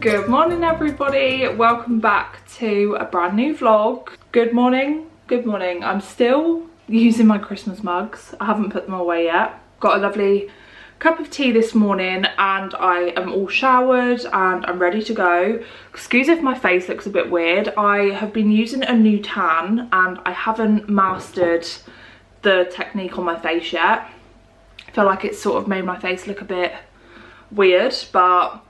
Good morning everybody, welcome back to a brand new vlog. Good morning. I'm still using my Christmas mugs. I haven't put them away yet. Got a lovely cup of tea this morning and I am all showered and I'm ready to go. Excuse if my face looks a bit weird. I have been using a new tan and I haven't mastered the technique on my face yet. I feel like it's sort of made my face look a bit weird, but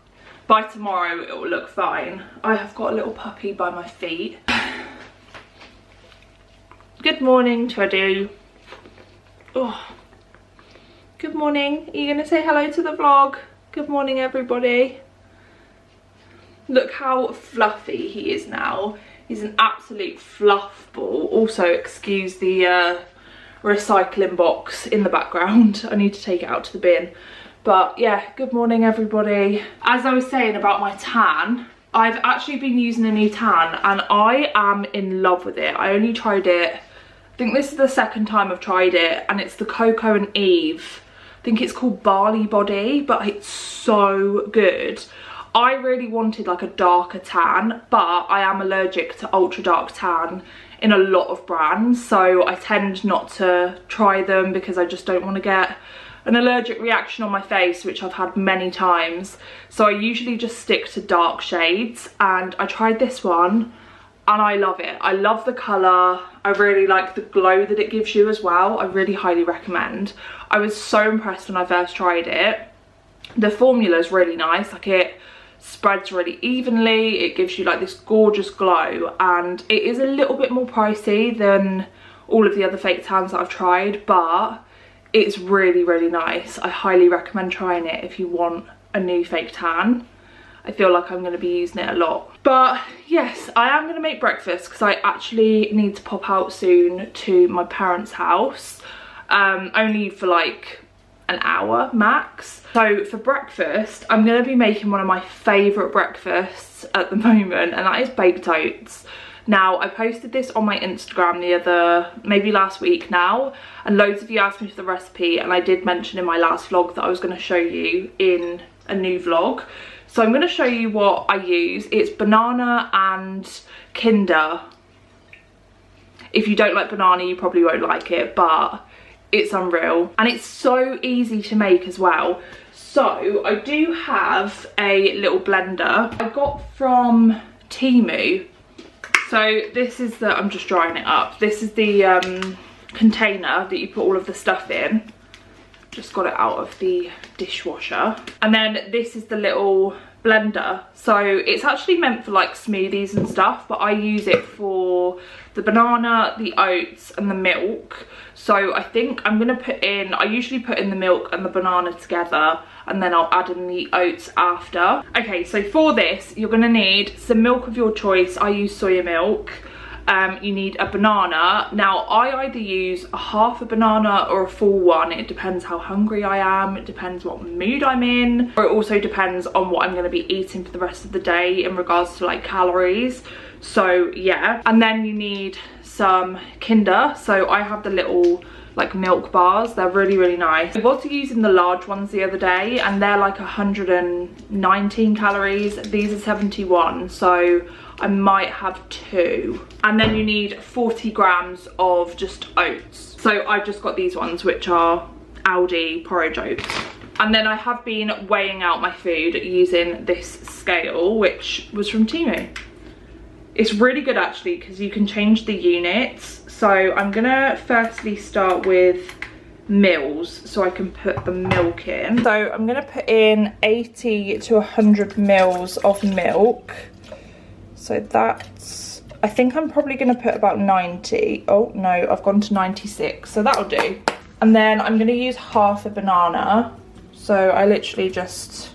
by tomorrow it will look fine. I have got a little puppy by my feet. Good morning, Teddy. Oh. Good morning. Are you gonna say hello to the vlog? Good morning everybody. Look how fluffy he is now. He's an absolute fluff ball. Also, excuse the recycling box in the background. I need to take it out to the bin. But yeah, good morning everybody. As I was saying about my tan, I've actually been using a new tan and I am in love with it. I only tried it, I think this is the second time I've tried it, and it's the Coco and Eve. I think it's called Barley Body, but it's so good. I really wanted like a darker tan, but I am allergic to ultra dark tan in a lot of brands, so I tend not to try them because I just don't want to get an allergic reaction on my face, which I've had many times. So I usually just stick to dark shades, and I tried this one and I love it. I love the colour. I really like the glow that it gives you as well. I really highly recommend. I was so impressed when I first tried it. The formula is really nice, like it spreads really evenly, it gives you like this gorgeous glow, and it is a little bit more pricey than all of the other fake tans that I've tried, but it's really, really nice. I highly recommend trying it if you want a new fake tan. I feel like I'm going to be using it a lot. But yes, I am going to make breakfast because I actually need to pop out soon to my parents' house. Only for like an hour max. So for breakfast, I'm going to be making one of my favourite breakfasts at the moment, and that is baked oats. Now, I posted this on my Instagram maybe last week now, and loads of you asked me for the recipe, and I did mention in my last vlog that I was going to show you in a new vlog. So I'm going to show you what I use. It's banana and Kinder. If you don't like banana, you probably won't like it, but it's unreal. And it's so easy to make as well. So I do have a little blender I got from Temu. So this is the, I'm just drying it up. This is the container that you put all of the stuff in. Just got it out of the dishwasher. And then this is the little blender. So it's actually meant for like smoothies and stuff, but I use it for the banana, the oats and the milk. So I think I'm gonna put in, I usually put in the milk and the banana together, and then I'll add in the oats after. Okay, so for this, you're gonna need some milk of your choice. I use soya milk. You need a banana. Now, I either use a half a banana or a full one. It depends how hungry I am. It depends what mood I'm in. Or it also depends on what I'm gonna be eating for the rest of the day in regards to like calories. So yeah, and then you need some Kinder. So I have the little like milk bars. They're really, really nice. I was using the large ones the other day and they're like 119 calories. These are 71, so I might have 2. And then you need 40 grams of just oats. So I've just got these ones, which are Aldi porridge oats. And then I have been weighing out my food using this scale, which was from Temu. It's really good actually because you can change the units. So I'm gonna firstly start with mils so I can put the milk in. So I'm gonna put in 80 to 100 mils of milk. So that's, I think I'm probably gonna put about 90. Oh no, I've gone to 96, so that'll do. And then I'm gonna use half a banana. So I literally just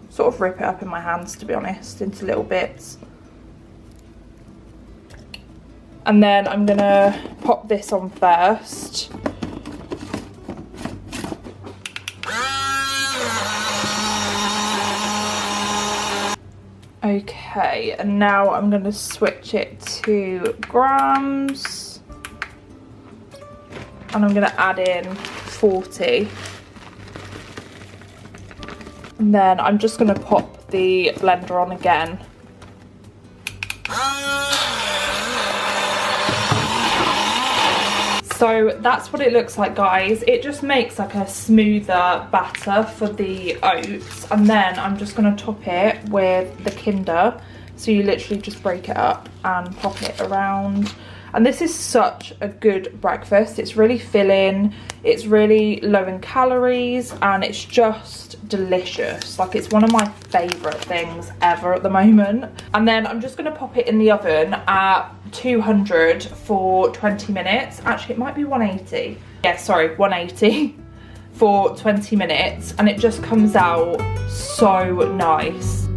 sort of rip it up in my hands, to be honest, into little bits. And then I'm gonna pop this on first. Okay, and now I'm gonna switch it to grams. And I'm gonna add in 40. And then I'm just gonna pop the blender on again. So that's what it looks like, guys. It just makes like a smoother batter for the oats, and then I'm just going to top it with the Kinder. So you literally just break it up and pop it around. And this is such a good breakfast. It's really filling, it's really low in calories, and it's just delicious. Like, it's one of my favourite things ever at the moment. And then I'm just going to pop it in the oven at 200 for 20 minutes. Actually, it might be 180. Yeah, sorry, 180 for 20 minutes. And it just comes out so nice.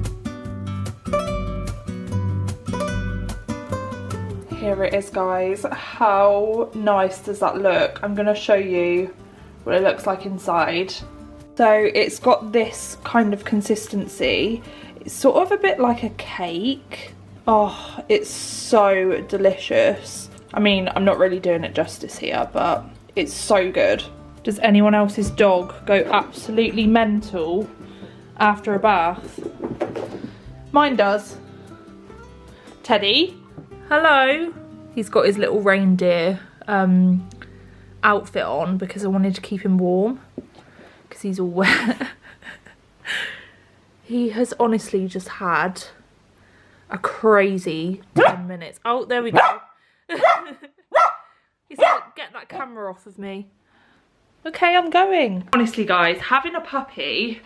Here it is, guys. How nice does that look? I'm going to show you what it looks like inside. So it's got this kind of consistency. It's sort of a bit like a cake. Oh, it's so delicious. I mean, I'm not really doing it justice here, but it's so good. Does anyone else's dog go absolutely mental after a bath? Mine does. Teddy? Hello. He's got his little reindeer outfit on because I wanted to keep him warm because he's all wet. He has honestly just had a crazy 10 minutes. Oh, there we go. He's like, get that camera off of me. Okay, I'm going. Honestly, guys, having a puppy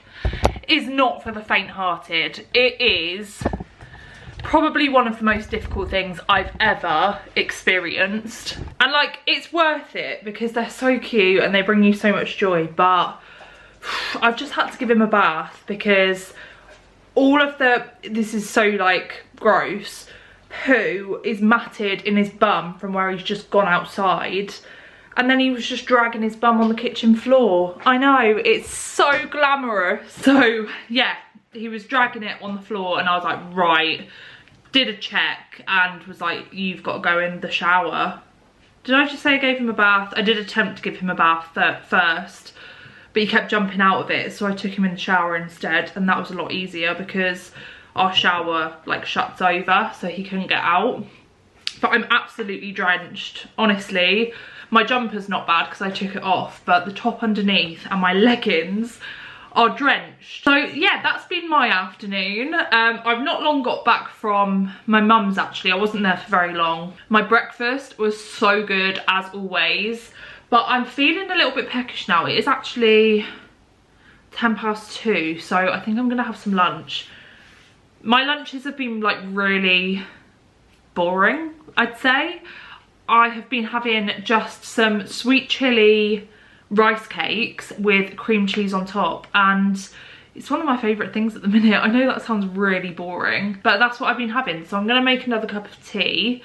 is not for the faint-hearted. It is probably one of the most difficult things I've ever experienced, and like, it's worth it because they're so cute and they bring you so much joy, but I've just had to give him a bath because all of this is so like gross, poo is matted in his bum from where he's just gone outside, and then he was just dragging his bum on the kitchen floor. I know, it's so glamorous. So yeah, he was dragging it on the floor and I was like, right, did a check and was like, you've got to go in the shower. Did I just say I gave him a bath? I did attempt to give him a bath first, but he kept jumping out of it, so I took him in the shower instead, and that was a lot easier because our shower like shuts over, so he couldn't get out. But I'm absolutely drenched, honestly. My jumper's not bad because I took it off, but the top underneath and my leggings are drenched. So yeah, that's been my afternoon. I've not long got back from my mum's actually. I wasn't there for very long. My breakfast was so good as always, but I'm feeling a little bit peckish now. It is actually 2:10, so I think I'm gonna have some lunch. My lunches have been like really boring, I'd say. I have been having just some sweet chilli rice cakes with cream cheese on top, and it's one of my favourite things at the minute. I know that sounds really boring, but that's what I've been having. So I'm going to make another cup of tea.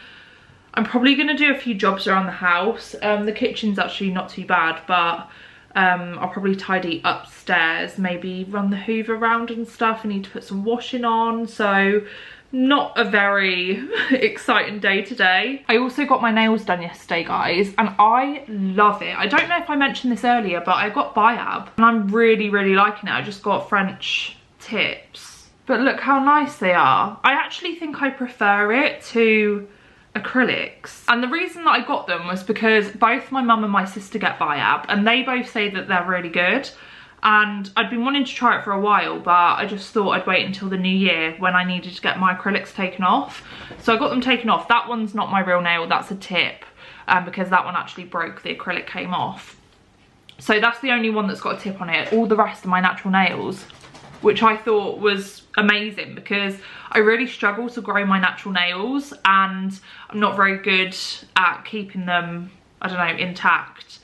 I'm probably going to do a few jobs around the house. The kitchen's actually not too bad, but I'll probably tidy upstairs, maybe run the hoover around and stuff. I need to put some washing on, so not a very exciting day today. I also got my nails done yesterday, guys, and I love it. I don't know if I mentioned this earlier, but I got Biab and I'm really liking it. I just got French tips, but look how nice they are. I actually think I prefer it to acrylics, and the reason that I got them was because both my mum and my sister get Biab, and they both say that they're really good. And I'd been wanting to try it for a while, but I just thought I'd wait until the new year when I needed to get my acrylics taken off. So I got them taken off. That one's not my real nail, that's a tip, because that one actually broke, the acrylic came off. So that's the only one that's got a tip on it. All the rest are my natural nails, which I thought was amazing because I really struggle to grow my natural nails and I'm not very good at keeping them, I don't know, intact.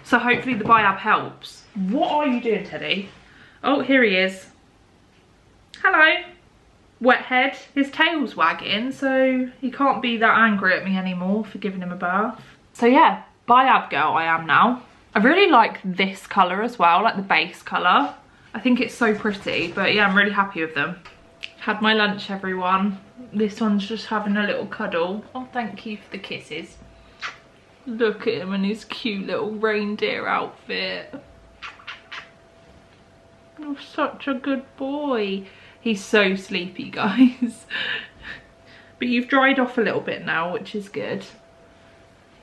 So hopefully the Biab helps. What are you doing, Teddy? Oh, here he is. Hello. Wet head. His tail's wagging, so he can't be that angry at me anymore for giving him a bath. So yeah, Biab girl I am now. I really like this colour as well, like the base colour. I think it's so pretty, but yeah, I'm really happy with them. Had my lunch, everyone. This one's just having a little cuddle. Oh, thank you for the kisses. Look at him in his cute little reindeer outfit. Oh, such a good boy. He's so sleepy, guys. But you've dried off a little bit now, which is good.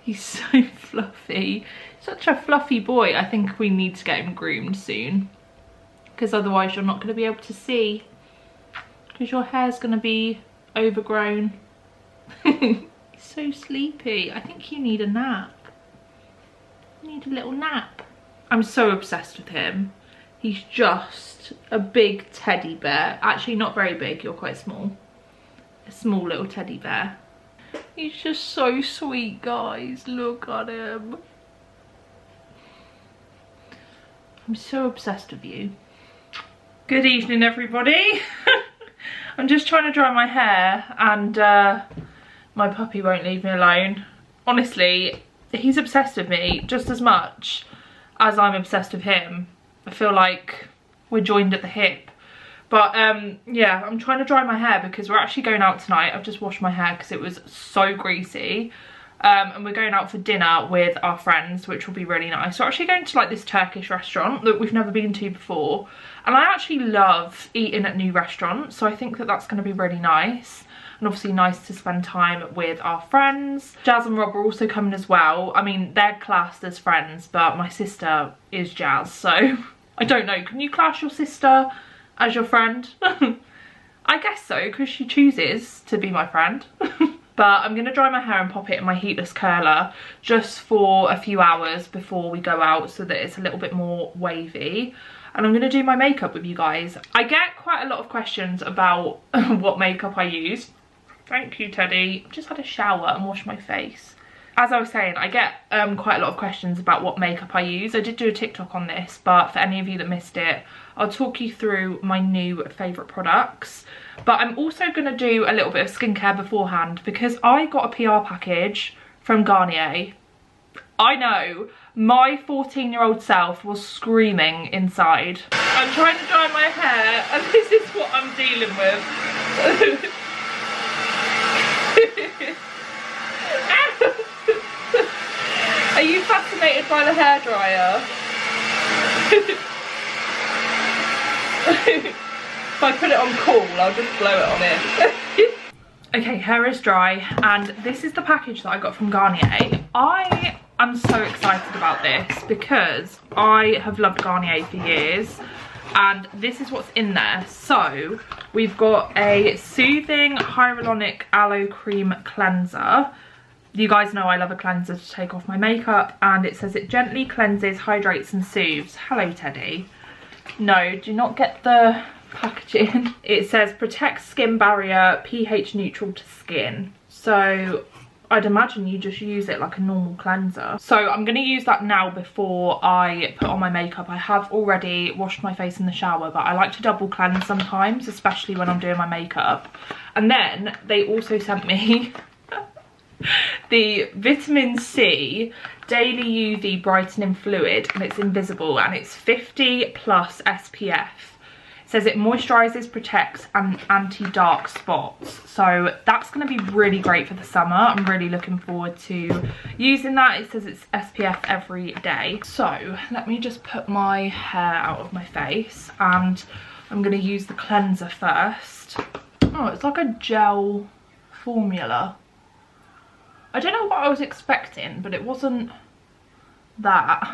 He's so fluffy. Such a fluffy boy. I think we need to get him groomed soon, because otherwise you're not going to be able to see, because your hair's going to be overgrown. He's so sleepy. I think you need a nap. You need a little nap. I'm so obsessed with him. He's just a big teddy bear. Actually, not very big, you're quite small. A small little teddy bear. He's just so sweet, guys. Look at him. I'm so obsessed with you. Good evening, everybody. I'm just trying to dry my hair, and my puppy won't leave me alone. Honestly, he's obsessed with me just as much as I'm obsessed with him. I feel like we're joined at the hip. But yeah, I'm trying to dry my hair because we're actually going out tonight. I've just washed my hair because it was so greasy. And we're going out for dinner with our friends, which will be really nice. So we're actually going to like this Turkish restaurant that we've never been to before. And I actually love eating at new restaurants, so I think that that's going to be really nice. And obviously nice to spend time with our friends. Jazz and Rob are also coming as well. I mean, they're classed as friends, but my sister is Jazz, so I don't know. Can you class your sister as your friend? I guess so, because she chooses to be my friend. But I'm going to dry my hair and pop it in my heatless curler just for a few hours before we go out, so that it's a little bit more wavy. And I'm going to do my makeup with you guys. I get quite a lot of questions about what makeup I use. Thank you, Teddy. I've just had a shower and washed my face. As I was saying, I get quite a lot of questions about what makeup I use. I did do a TikTok on this, but for any of you that missed it, I'll talk you through my new favourite products. But I'm also going to do a little bit of skincare beforehand, because I got a PR package from Garnier. I know, my 14-year-old self was screaming inside. I'm trying to dry my hair, and this is what I'm dealing with. Are you fascinated by the hairdryer? If I put it on cool, I'll just blow it on in. Okay, hair is dry, and this is the package that I got from Garnier. I am so excited about this because I have loved Garnier for years, and this is what's in there. So we've got a soothing hyaluronic aloe cream cleanser. You guys know I love a cleanser to take off my makeup, and it says it gently cleanses, hydrates and soothes. Hello, Teddy. No, do not get the packaging. It says protects skin barrier, pH neutral to skin. So I'd imagine you just use it like a normal cleanser. So I'm going to use that now before I put on my makeup. I have already washed my face in the shower, but I like to double cleanse sometimes, especially when I'm doing my makeup. And then they also sent me the vitamin C daily UV brightening fluid, and it's invisible, and it's 50+ SPF. It says it moisturizes, protects and anti-dark spots. So that's going to be really great for the summer. I'm really looking forward to using that. It says it's SPF every day. So let me just put my hair out of my face, and I'm going to use the cleanser first. Oh, it's like a gel formula. I don't know what I was expecting, but it wasn't that.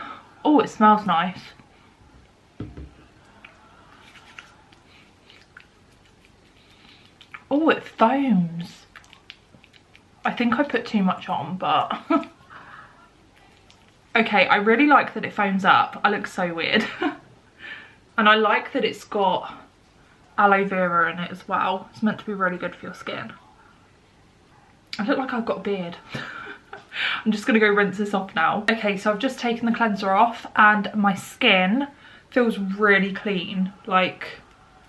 Oh, it smells nice. Oh, it foams. I think I put too much on, but okay, I really like that it foams up. I look so weird. And I like that it's got aloe vera in it as well. It's meant to be really good for your skin. I look like I've got a beard. I'm just gonna go rinse this off now. Okay, so I've just taken the cleanser off, and my skin feels really clean. Like,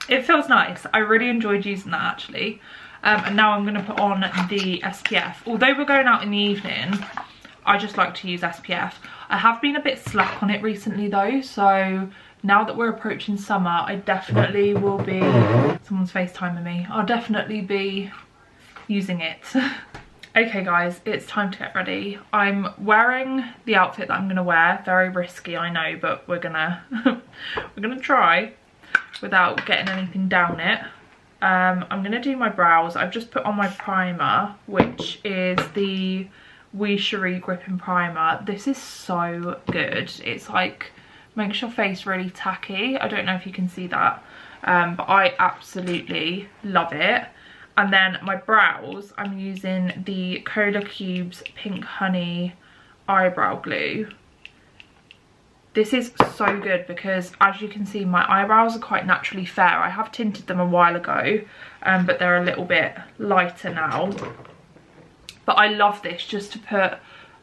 it feels nice. I really enjoyed using that actually. And now I'm gonna put on the SPF. Although we're going out in the evening, I just like to use SPF. I have been a bit slack on it recently though, so now that we're approaching summer, I definitely will be, someone's FaceTiming me, I'll definitely be using it. Okay guys, it's time to get ready. I'm wearing the outfit that I'm gonna wear. Very risky, I know, but we're gonna we're gonna try without getting anything down it. I'm going to do my brows. I've just put on my primer, which is the Cherie Gripping Primer. This is so good. It's like, makes your face really tacky. I don't know if you can see that, but I absolutely love it. And then my brows, I'm using the Cola Cubes Pink Honey Eyebrow Glue. This is so good because, as you can see, my eyebrows are quite naturally fair. I have tinted them a while ago, but they're a little bit lighter now. But I love this just to put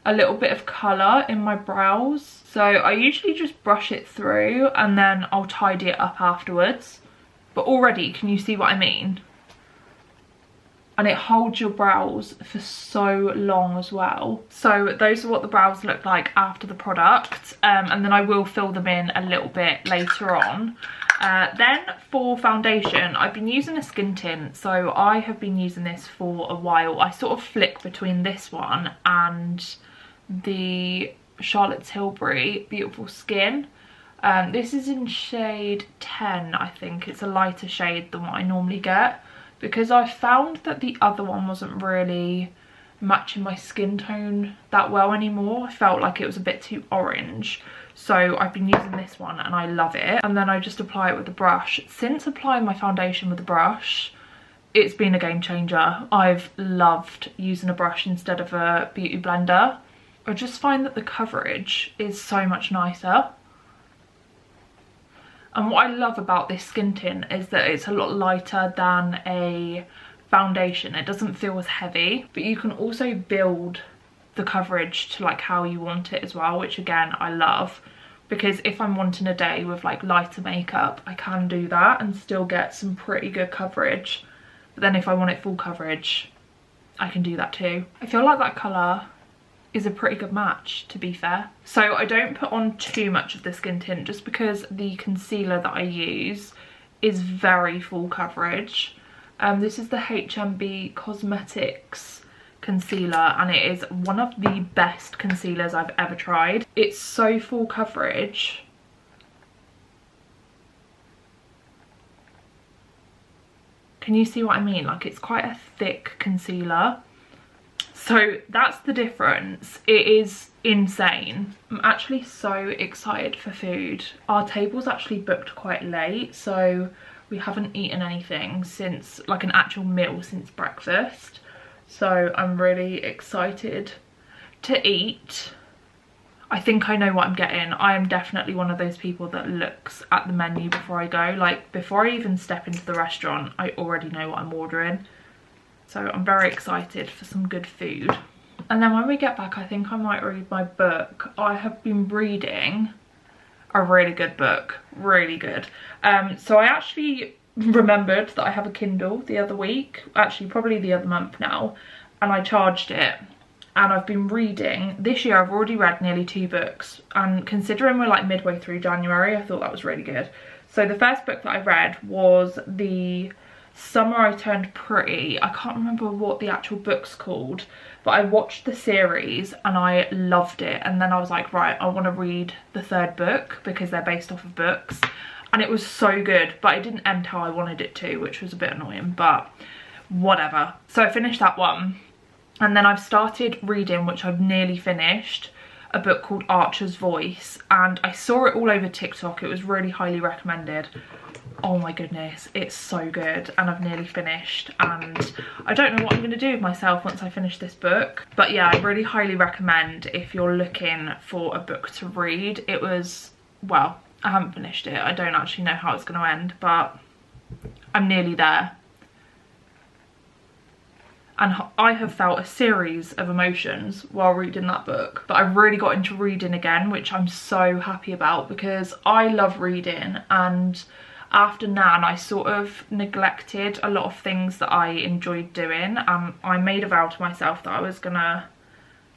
a little bit of colour in my brows. So I usually just brush it through and then I'll tidy it up afterwards. But already, can you see what I mean? And it holds your brows for so long as well. So those are what the brows look like after the product, and then I will fill them in a little bit later on. Then for foundation, I've been using a skin tint, so I have been using this for a while. I sort of flick between this one and the Charlotte Tilbury Beautiful Skin. This is in shade 10, I think. It's a lighter shade than what I normally get, because I found that the other one wasn't really matching my skin tone that well anymore. I felt like it was a bit too orange. So I've been using this one and I love it. And then I just apply it with the brush. Since applying my foundation with the brush, it's been a game changer. I've loved using a brush instead of a beauty blender. I just find that the coverage is so much nicer. And what I love about this skin tint is that it's a lot lighter than a foundation. It doesn't feel as heavy, but you can also build the coverage to like how you want it as well, which again I love, because if I'm wanting a day with like lighter makeup, I can do that and still get some pretty good coverage. But then if I want it full coverage, I can do that too. I feel like that colour is a pretty good match, to be fair. So I don't put on too much of the skin tint just because the concealer that I use is very full coverage. This is the HMB Cosmetics concealer and it is one of the best concealers I've ever tried. It's so full coverage. Can you see what I mean? Like, it's quite a thick concealer. So that's the difference. It is insane. I'm actually so excited for food. Our table's actually booked quite late, so we haven't eaten anything since, like an actual meal, since breakfast. So I'm really excited to eat. I think I know what I'm getting. I am definitely one of those people that looks at the menu before I go. Like, before I even step into the restaurant, I already know what I'm ordering. So I'm very excited for some good food. And then when we get back, I think I might read my book. I have been reading a really good book, really good. So I actually remembered that I have a Kindle the other week, actually probably the other month now, and I charged it. And I've been reading, this year I've already read nearly 2 books. And considering we're like midway through January, I thought that was really good. So the first book that I read was the Summer I Turned Pretty. I can't remember what the actual book's called, but I watched the series and I loved it. And then I was like, right, I want to read the 3rd book because they're based off of books. And it was so good, but it didn't end how I wanted it to, which was a bit annoying, but whatever. So I finished that one. And then I've started reading, which I've nearly finished, a book called Archer's Voice. And I saw it all over TikTok. It was really highly recommended. Oh my goodness, it's so good. And I've nearly finished. And I don't know what I'm going to do with myself once I finish this book. But yeah, I really highly recommend if you're looking for a book to read. It was, well, I haven't finished it. I don't actually know how it's going to end, but I'm nearly there. And I have felt a series of emotions while reading that book. But I really got into reading again, which I'm so happy about because I love reading. And after Nan, I sort of neglected a lot of things that I enjoyed doing. I made a vow to myself that I was gonna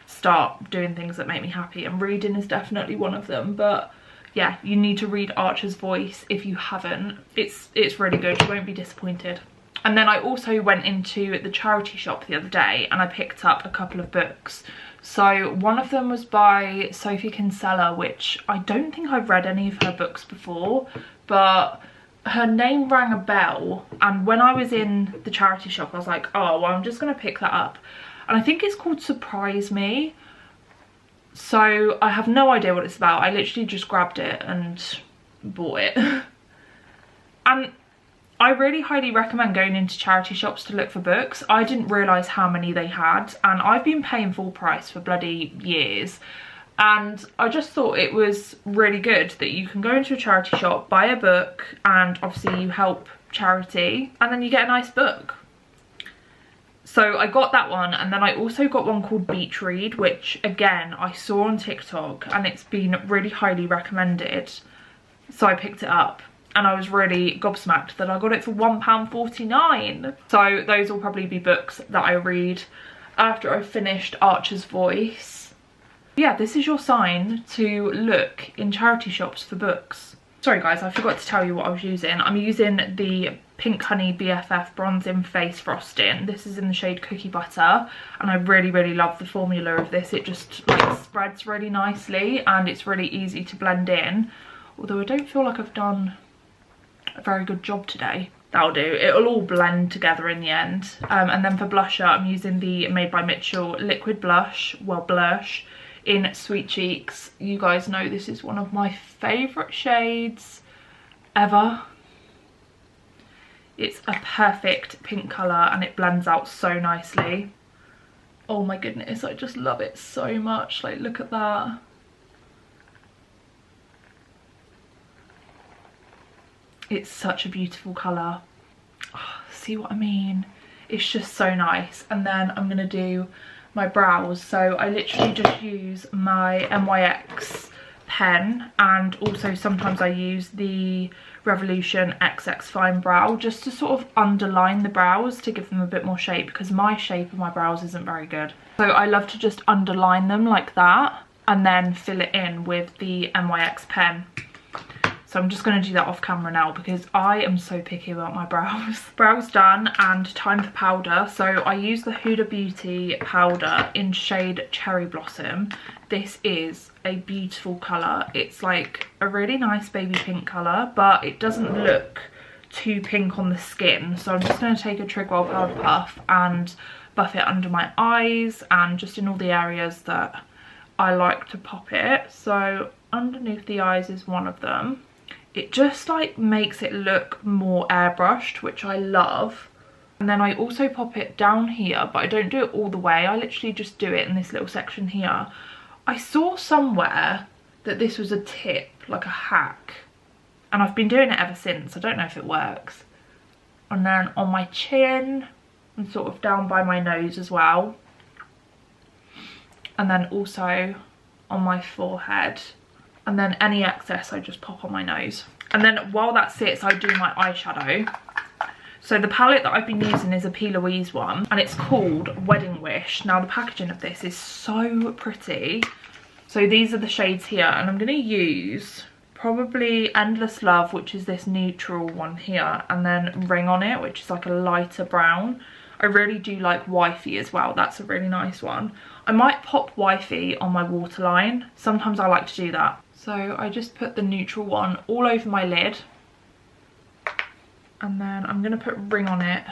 start doing things that make me happy. And reading is definitely one of them. But yeah, you need to read Archer's Voice if you haven't. It's really good, you won't be disappointed. And then I also went into the charity shop the other day and I picked up a couple of books. So one of them was by Sophie Faye, which I don't think I've read any of her books before, but her name rang a bell, and when I was in the charity shop I was like, oh well, I'm just gonna pick that up. And I think it's called Surprise Me. So I have no idea what it's about. I literally just grabbed it and bought it. And I really highly recommend going into charity shops to look for books. I didn't realise how many they had, and I've been paying full price for bloody years. And I just thought it was really good that you can go into a charity shop, buy a book, and obviously you help charity, and then you get a nice book. So I got that one, and then I also got one called Beach Read, which again I saw on TikTok and it's been really highly recommended. So I picked it up, and I was really gobsmacked that I got it for £1.49. So those will probably be books that I read after I've finished Archer's Voice. Yeah, this is your sign to look in charity shops for books. Sorry guys, I forgot to tell you what I was using. I'm using the Pink Honey BFF Bronze in Face Frosting. This is in the shade Cookie Butter, and I really love the formula of this. It just like spreads really nicely, and it's really easy to blend in. Although I don't feel like I've done a very good job today. That'll do, it'll all blend together in the end. And then for blusher, I'm using the Made by Mitchell Liquid Blush, well blush, in Sweet Cheeks. You guys know this is one of my favourite shades ever. It's a perfect pink colour and it blends out so nicely. Oh my goodness, I just love it so much. Like, look at that. It's such a beautiful colour. Oh, see what I mean? It's just so nice. And then I'm going to do my brows. So I literally just use my NYX pen, and also sometimes I use the Revolution XX Fine Brow just to sort of underline the brows to give them a bit more shape, because my shape of my brows isn't very good. So I love to just underline them like that and then fill it in with the NYX pen. So I'm just going to do that off camera now because I am so picky about my brows. Brows done, and time for powder. So I use the Huda Beauty powder in shade Cherry Blossom. This is a beautiful colour. It's like a really nice baby pink colour, but it doesn't look too pink on the skin. So I'm just going to take a Trigwell powder puff and buff it under my eyes and just in all the areas that I like to pop it. So underneath the eyes is one of them. It just like makes it look more airbrushed, which I love. And then I also pop it down here, but I don't do it all the way. I literally just do it in this little section here. I saw somewhere that this was a tip, like a hack, and I've been doing it ever since. I don't know if it works. And then on my chin and sort of down by my nose as well. And then also on my forehead. And then any excess I just pop on my nose. And then while that sits, I do my eyeshadow. So the palette that I've been using is a P. Louise one, and it's called Wedding Wish. Now the packaging of this is so pretty. So these are the shades here, and I'm going to use probably Endless Love, which is this neutral one here, and then Ring on It, which is like a lighter brown. I really do like Wifey as well. That's a really nice one. I might pop Wifey on my waterline. Sometimes I like to do that. So I just put the neutral one all over my lid. And then I'm going to put Ring on It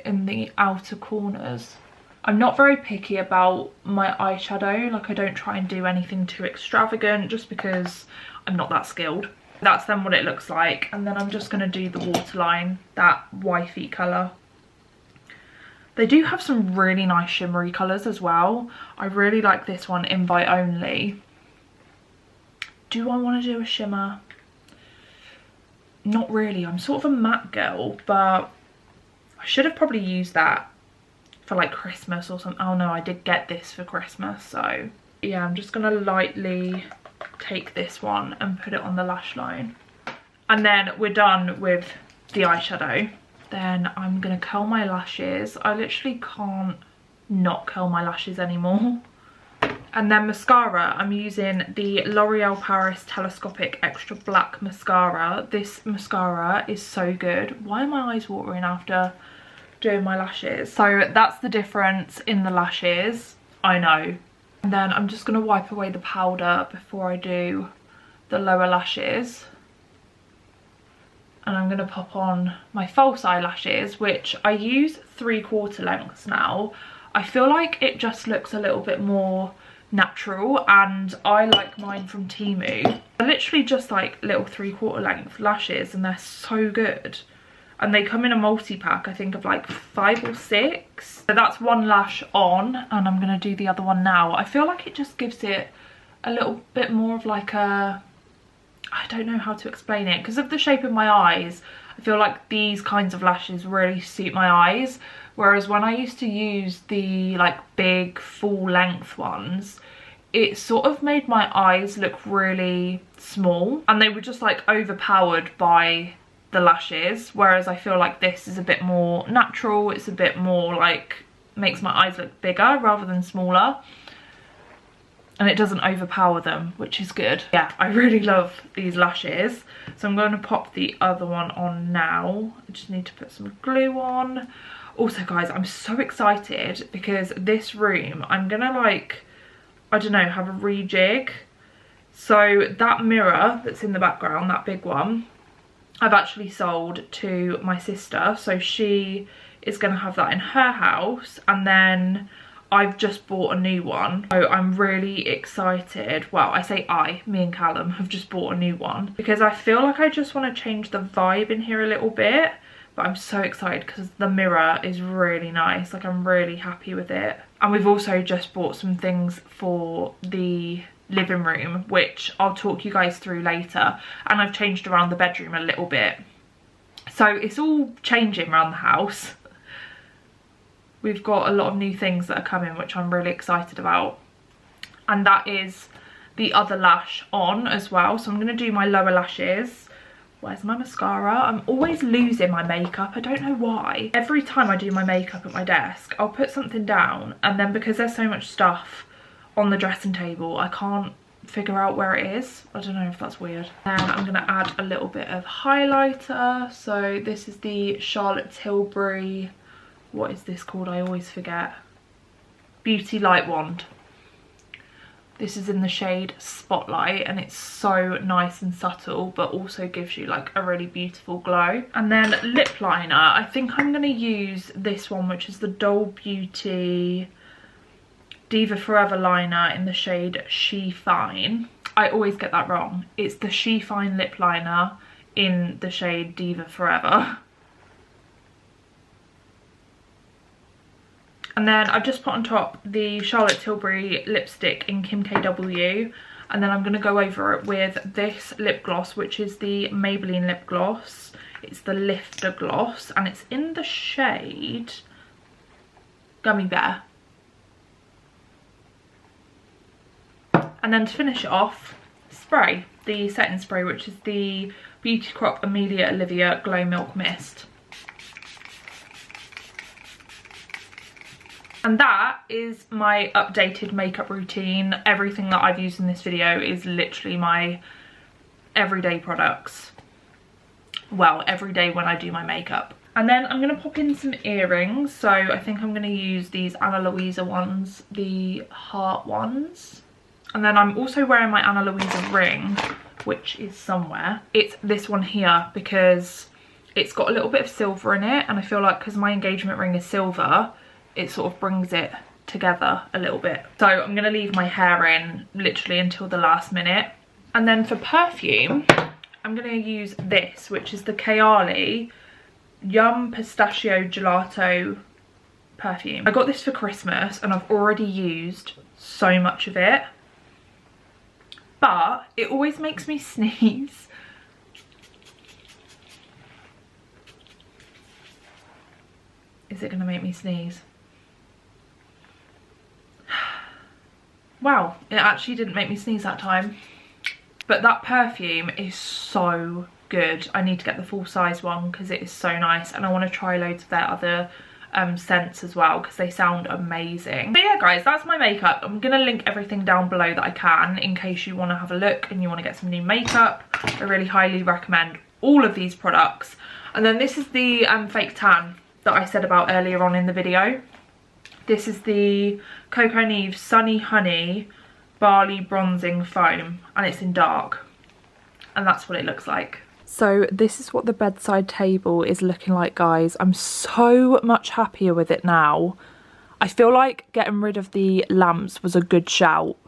in the outer corners. I'm not very picky about my eyeshadow. Like, I don't try and do anything too extravagant just because I'm not that skilled. That's then what it looks like. And then I'm just going to do the waterline, that Wifey colour. They do have some really nice shimmery colours as well. I really like this one, Invite Only. Do I want to do a shimmer? Not really. I'm sort of a matte girl, but I should have probably used that for like Christmas or something. Oh no, I did get this for Christmas. So yeah, I'm just going to lightly take this one and put it on the lash line. And then we're done with the eyeshadow. Then I'm going to curl my lashes. I literally can't not curl my lashes anymore. And then mascara, I'm using the L'Oreal Paris Telescopic Extra Black Mascara. This mascara is so good. Why are my eyes watering after doing my lashes? So that's the difference in the lashes, I know. And then I'm just going to wipe away the powder before I do the lower lashes. and I'm going to pop on my false eyelashes, which I use 3/4 lengths now. I feel like it just looks a little bit more natural, and I like mine from Temu. They're literally just like little 3/4 length lashes, and they're so good. And they come in a multi-pack, I think, of like 5 or 6. So that's one lash on, and I'm going to do the other one now. I feel like it just gives it a little bit more of like a... I don't know how to explain it. Because of the shape of my eyes, I feel like these kinds of lashes really suit my eyes. Whereas when I used to use the like big full length ones, it sort of made my eyes look really small. And they were just like overpowered by the lashes, whereas I feel like this is a bit more natural. It's a bit more like, makes my eyes look bigger rather than smaller, and it doesn't overpower them, which is good. Yeah, I really love these lashes. So I'm going to pop the other one on now. I just need to put some glue on. Also guys, I'm so excited because this room, I'm gonna like, I don't know, have a rejig. So that mirror that's in the background, that big one, I've actually sold to my sister, so she is going to have that in her house, and then I've just bought a new one. So I'm really excited. Well, I say me and Callum have just bought a new one because I feel like I just want to change the vibe in here a little bit, but I'm so excited because the mirror is really nice. Like, I'm really happy with it. And we've also just bought some things for the living room, which I'll talk you guys through later, and I've changed around the bedroom a little bit, so it's all changing around the house. We've got a lot of new things that are coming, which I'm really excited about. And that is the other lash on as well. So I'm going to do my lower lashes. Where's my mascara? I'm always losing my makeup. I don't know why. Every time I do my makeup at my desk, I'll put something down, and then because there's so much stuff on the dressing table, I can't figure out where it is. I don't know if that's weird. Then I'm going to add a little bit of highlighter. So this is the Charlotte Tilbury, what is this called? I always forget. Beauty Light Wand. This is in the shade Spotlight, and it's so nice and subtle, but also gives you like a really beautiful glow. And then lip liner, I think I'm going to use this one, which is the Dole Beauty Diva Forever liner in the shade She Fine. I always get that wrong. It's the She Fine lip liner in the shade Diva Forever. And then I've just put on top the Charlotte Tilbury lipstick in Kim KW, and then I'm going to go over it with this lip gloss, which is the Maybelline lip gloss. It's the Lifter gloss, and it's in the shade Gummy Bear. And then to finish it off, spray, the setting spray, which is the Beauty Crop Amelia Olivia Glow Milk Mist. And that is my updated makeup routine. Everything that I've used in this video is literally my everyday products. Well, every day when I do my makeup. And then I'm going to pop in some earrings. So I think I'm going to use these Ana Luisa ones, the heart ones. And then I'm also wearing my Ana Luisa ring, which is somewhere. It's this one here because it's got a little bit of silver in it, and I feel like because my engagement ring is silver, it sort of brings it together a little bit. So I'm going to leave my hair in literally until the last minute. And then for perfume, I'm going to use this, which is the Kayali Yum Pistachio Gelato perfume. I got this for Christmas and I've already used so much of it, but it always makes me sneeze. Is it going to make me sneeze? Wow, it actually didn't make me sneeze that time. But that perfume is so good. I need to get the full size one because it is so nice, and I want to try loads of their other scents as well because they sound amazing. But yeah guys, that's my makeup. I'm gonna link everything down below that I can in case you want to have a look and you want to get some new makeup. I really highly recommend all of these products. And then this is the fake tan that I said about earlier on in the video. This is the Coco Neve Sunny Honey Barley Bronzing Foam, and it's in dark, and that's what it looks like. So this is what the bedside table is looking like, guys. I'm so much happier with it now. I feel like getting rid of the lamps was a good shout.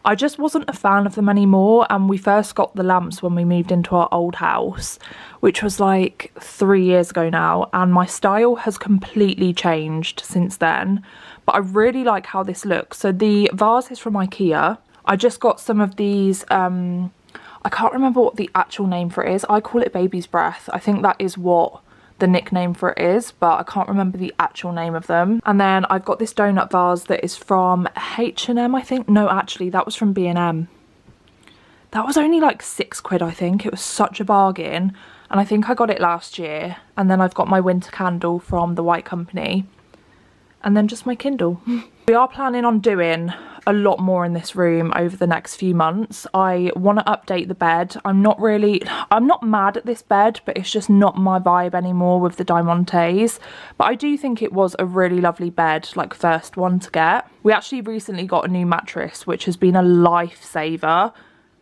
I just wasn't a fan of them anymore, and we first got the lamps when we moved into our old house, which was like 3 years ago now, and my style has completely changed since then. But I really like how this looks. So the vase is from IKEA. I just got some of these, I can't remember what the actual name for it is. I call it baby's breath. I think that is what the nickname for it is, but I can't remember the actual name of them. And then I've got this donut vase that is from H&M, I think. No, actually, that was from B&M. That was only like £6, I think. It was such a bargain. And I think I got it last year. And then I've got my winter candle from the White Company. And then just my Kindle. We are planning on doing a lot more in this room over the next few months. I want to update the bed. I'm not mad at this bed, but it's just not my vibe anymore with the Diamantes. But I do think it was a really lovely bed, like first one to get. We actually recently got a new mattress, which has been a lifesaver.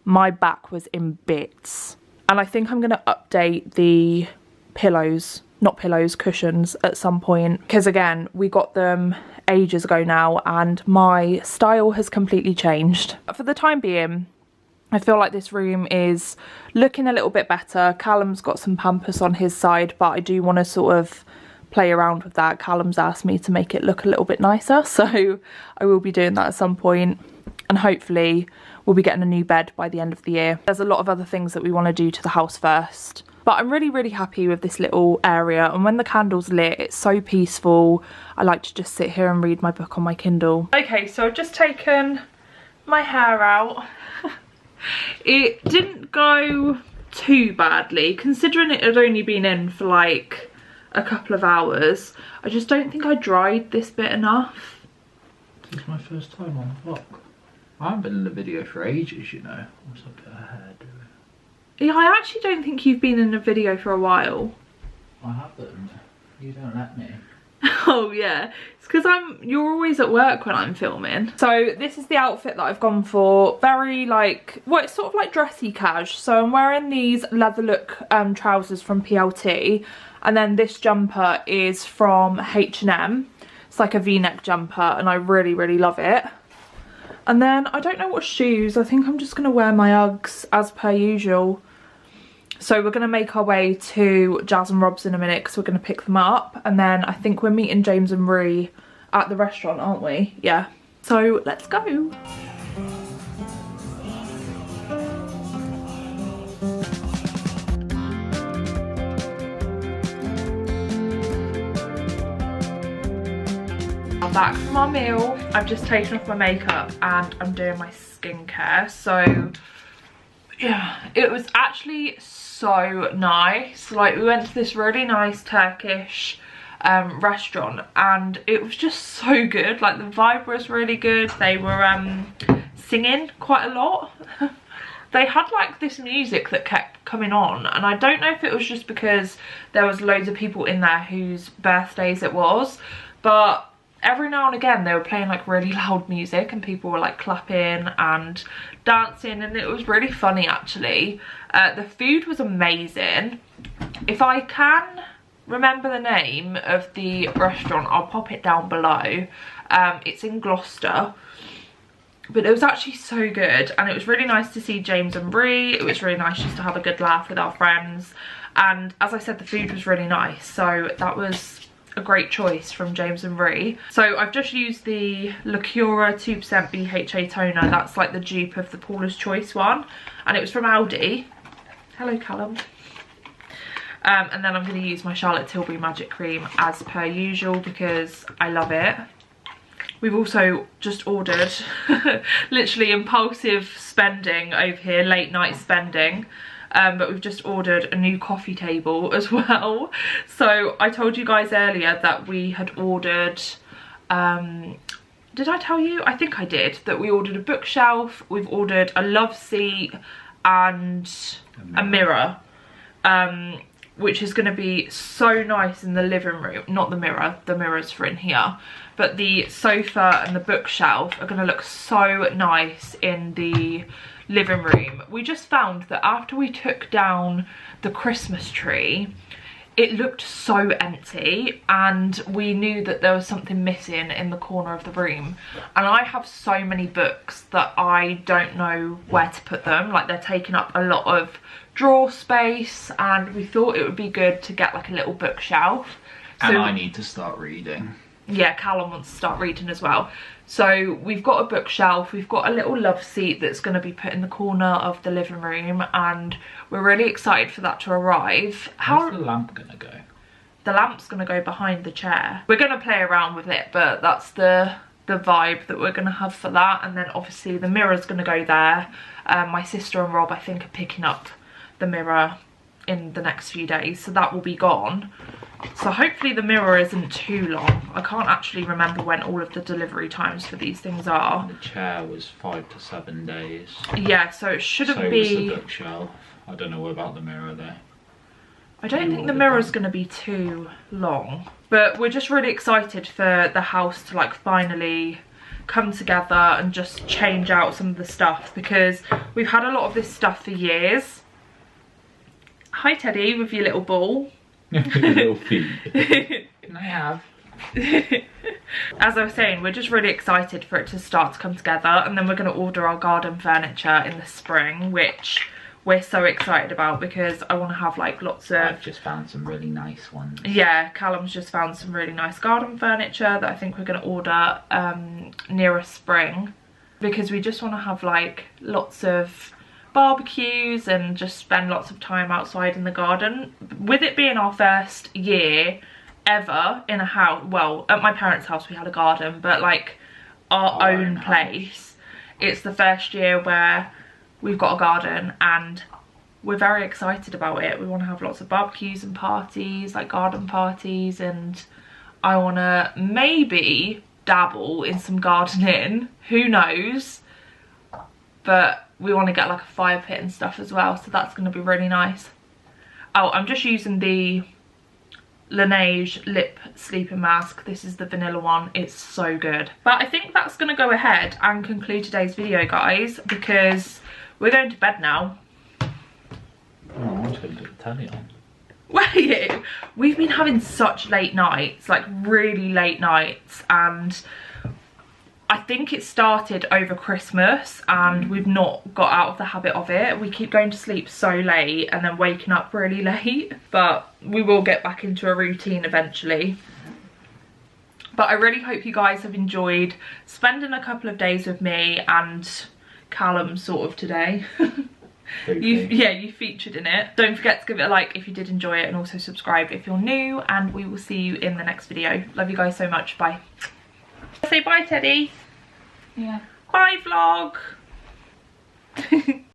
My back was in bits. And I think I'm going to update the pillows. Not pillows, cushions at some point, because again, we got them ages ago now and my style has completely changed. For the time being, I feel like this room is looking a little bit better. Callum's got some Pampers on his side, but I do want to sort of play around with that. Callum's asked me to make it look a little bit nicer, so I will be doing that at some point, and hopefully we'll be getting a new bed by the end of the year. There's a lot of other things that we want to do to the house first. But I'm really, really happy with this little area, and when the candle's lit, it's so peaceful. I like to just sit here and read my book on my Kindle. Okay, so I've just taken my hair out. It didn't go too badly, considering it had only been in for like a couple of hours. I just don't think I dried this bit enough. This is my first time on the vlog. I haven't been in the video for ages, you know. What's up with her hair doing? Yeah, I actually don't think you've been in a video for a while. I haven't. You don't let me. Oh yeah, it's because you're always at work when I'm filming. So this is the outfit that I've gone for. Very like, well, it's sort of like dressy cash. So I'm wearing these leather look trousers from PLT, and then this jumper is from H&M. It's like a V-neck jumper, and I really, really love it. And then I don't know what shoes. I think I'm just gonna wear my Uggs as per usual. So we're going to make our way to Jazz and Rob's in a minute because we're going to pick them up. And then I think we're meeting James and Marie at the restaurant, aren't we? Yeah. So let's go. I'm back from our meal. I've just taken off my makeup and I'm doing my skincare. So yeah, it was actually so nice. Like, we went to this really nice Turkish restaurant and it was just so good. Like, the vibe was really good. They were singing quite a lot. They had like this music that kept coming on, and I don't know if it was just because there was loads of people in there whose birthdays it was, but every now and again they were playing like really loud music and people were like clapping and dancing, and it was really funny actually. The food was amazing. If I can remember the name of the restaurant, I'll pop it down below. It's in Gloucester, but it was actually so good, and it was really nice to see James and Bree. It was really nice just to have a good laugh with our friends, and as I said, the food was really nice, so that was a great choice from James and Bree. So I've just used the Lacura 2% BHA toner. That's like the dupe of the Paula's Choice one, and it was from Aldi. Hello, Callum. And then I'm going to use my Charlotte Tilbury Magic Cream as per usual because I love it. We've also just ordered, literally impulsive spending over here, late night spending. But we've just ordered a new coffee table as well. So I told you guys earlier that we had ordered, did I tell you? I think I did, that we ordered a bookshelf, we've ordered a love seat and a mirror. which is going to be so nice in the living room. Not the mirror, the mirror's for in here, but the sofa and the bookshelf are going to look so nice in the living room. We just found that after we took down the Christmas tree, it looked so empty, and we knew that there was something missing in the corner of the room. And I have so many books that I don't know where to put them. Like, they're taking up a lot of drawer space, and we thought it would be good to get like a little bookshelf. And I need to start reading. Yeah, Callum wants to start reading as well. So we've got a bookshelf, we've got a little love seat that's going to be put in the corner of the living room, and we're really excited for that to arrive. How's the lamp going to go? The lamp's going to go behind the chair. We're going to play around with it, but that's the vibe that we're going to have for that. And then obviously the mirror's going to go there. My sister and Rob, I think, are picking up the mirror in the next few days, so that will be gone. So hopefully the mirror isn't too long. I can't actually remember when all of the delivery times for these things are. The chair was 5 to 7 days. Yeah, so it shouldn't so be... was the bookshelf. I don't know about the mirror though. I don't think the mirror's going to be too long. But we're just really excited for the house to like finally come together and just change out some of the stuff, because we've had a lot of this stuff for years. Hi Teddy, with your little ball. Little feet. Can I have? As I was saying, we're just really excited for it to start to come together, and then we're going to order our garden furniture in the spring, which we're so excited about because I want to have like lots of... I've just found some really nice ones. Yeah, Callum's just found some really nice garden furniture that I think we're going to order near a spring, because we just want to have like lots of barbecues and just spend lots of time outside in the garden. With it being our first year ever in a house, well, at my parents' house we had a garden, but like our own place, it's the first year where we've got a garden, and we're very excited about it. We want to have lots of barbecues and parties, like garden parties, and I want to maybe dabble in some gardening, who knows, but we want to get like a fire pit and stuff as well, so that's going to be really nice. Oh, I'm just using the Laneige lip sleeping mask. This is the vanilla one. It's so good. But I think that's going to go ahead and conclude today's video, guys, because we're going to bed now. Oh, I was going to put the telly on. Were you? We've been having such late nights, like really late nights, and I think it started over Christmas and we've not got out of the habit of it. We keep going to sleep so late and then waking up really late, but we will get back into a routine eventually. But I really hope you guys have enjoyed spending a couple of days with me and Callum sort of today. You featured in it. Don't forget to give it a like if you did enjoy it, and also subscribe if you're new, and we will see you in the next video. Love you guys so much. Bye. Say bye, Teddy. Yeah. Bye, vlog.